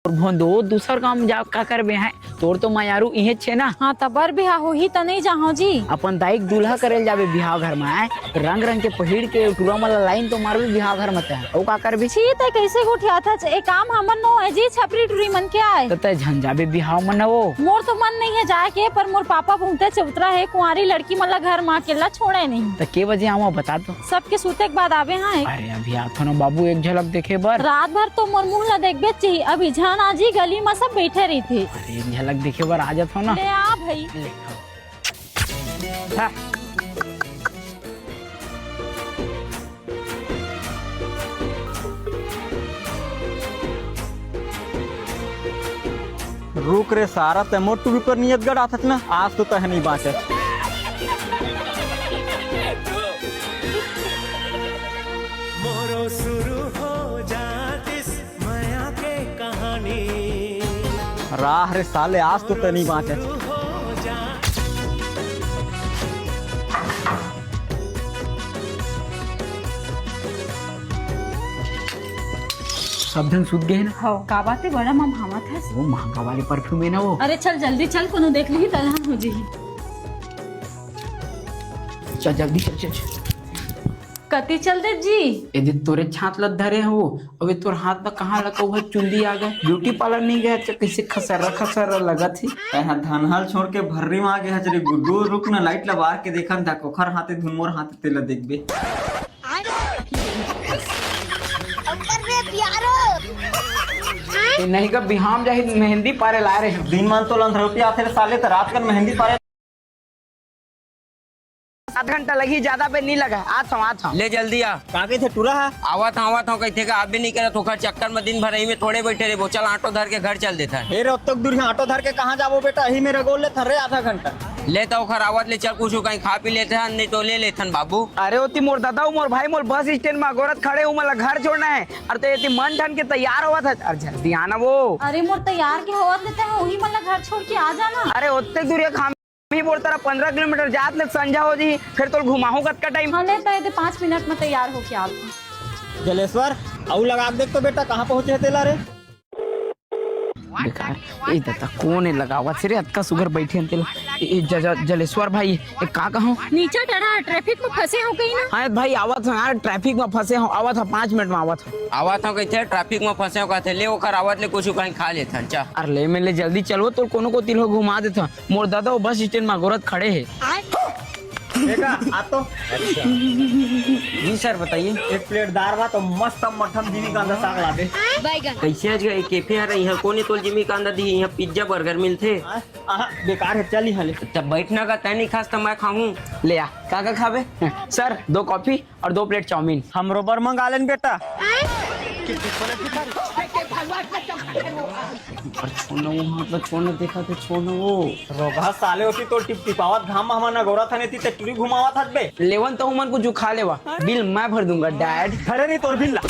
और भोंदो दूसर काम जा का करबे है तोर तो मायारू इहे छे ना। हाँ तबर बिहा होही त नहीं जाहो जी। अपन दाइक दूल्हा करेल जाबे बिहाव घर में है रंग रंग के पहिड़ के टूरा वाला लाइन तो मारबे बिहाव घर में ओ का करबे छी त कैसे गोठिया था एक काम हमन नो है जी छपरी टूरी मन के आए त झन जाबे बिहाव में वो मोर तो मन नहीं है जाके पर मोर पापा भूंगते चौतरा है कुंवारी लड़की मतलब घर माँ अकेला छोड़े नहीं। त के बजे आवा बता तो सबके सूते के बाद आवे। हाँ अरे अभी आथो ना बाबू एक झलक देखे बर रात भर तो मोर मुँह ला देखबे चाहिए। अभी जान आजी गली में सब बैठे रही थे। अरे एक झलक देखे बर आ जात हो ना। ले आ भाई रुक रे सारा तमोर टूरी पर नियत गड़ आथत ना आज तो तह नहीं बाँचे। मोरो शुरू हो जातिस माया के कहानी राह रे साले आज तो तह नहीं बाँचे। हो जा सब जन सुत गए ना। हो का बात है बड़ा मम हामत है। वो महंगा वाले परफ्यूम है ना वो। अरे चल जल्दी चल कोनो देख ली तलहन हो जी। चल जल्दी चल चल कति चल दे जी। यदि तोरे छात लत धरे हो अबे तोर हाथ में कहाँ लगा हुआ चुंदी आ गए ब्यूटी पार्लर नहीं गया कैसे खसरा लगा थी। यहाँ धनहल छोड़ के भर्री में आ गया चली गुड्डू रुक ना लाइट लगा के देखन था कोखर हाथे धुन मोर हाथे तेला देखबे। नहीं का बिहाम जाहि मेहंदी पारे ला रहे हैं दिन मान तो लंध रुपया आते रे साले तो रात कर मेहंदी पारे 7 घंटा लगी ज्यादा पे नहीं लगा आज ले जल्दी आ कागे थे टूरा है आवा था कहते का आप भी नहीं करे तो चक्कर में दिन भर यही में थोड़े बैठे रहे वो चल ऑटो धर के घर चल देता है। हे रे अब तक दूर ऑटो धर के कहाँ जाबो बेटा यही मेरा गोल ले थरे आधा घंटा लेता हूँ खर आवत ले चल कुछ कहीं खा पी लेते हैं नहीं तो ले लेथन बाबू। अरे होती मोर दादा मोर भाई मोर बस स्टैंड में गोरत खड़े हूँ मतलब घर छोड़ना है और तो ये मन ठन के तैयार हुआ था और जल्दी आना वो। अरे मोर तैयार के होवत लेते हैं वही मतलब घर छोड़ के आ जाना। अरे उतने दूर खाम ही बोलता 15 किलोमीटर जात ले संझा हो जी फिर तो घुमाऊं कत का टाइम। हाँ लेता है 5 मिनट में तैयार होके आता। जलेश्वर आऊ लगा देख तो बेटा कहाँ पहुँचे तेला रे। बेकार ए दादा कौन है लगावा से रे अतका सुगर बैठे तेल जलेश्वर भाई एक का कहूं नीचे डरा ट्रैफिक में फंसे हो कहीं ना। हाँ भाई आवत हो यार ट्रैफिक में फंसे हो आवत हो 5 मिनट में आवत हो। आवत हो कहते ट्रैफिक में फंसे हो कहते ले ओकर आवत ले कुछ कहीं खा लेथन चा। अरे ले में ले जल्दी चलो तो कोनो को तिल घुमा देता मोर दादा वो बस स्टैंड में गोरत खड़े है। देखा आ तो जी सर बताइए। एक प्लेट दाल भात तो मस्त मठम जीनी का अंदर साग ला दे। कैसे आज गए कैफे आ रही है कोने तो जिमी का अंदर दी यहाँ पिज्जा बर्गर मिलते बेकार है चली हले तब बैठना का तय नहीं खास तो मैं खाऊं ले आ का खावे सर 2 कॉफी और 2 प्लेट चाउमीन। हम रोबर मंगा लेन बेटा। छोड़ने देखा तो छोड़ो वो रोगा साले होती तो टिप टिपावत घाम हमारा गोरा था नहीं थी टूरी घुमावा था बे लेवन तो मन को जो खा लेवा बिल मैं भर दूंगा डैड। खड़े नहीं तोर बिल्ला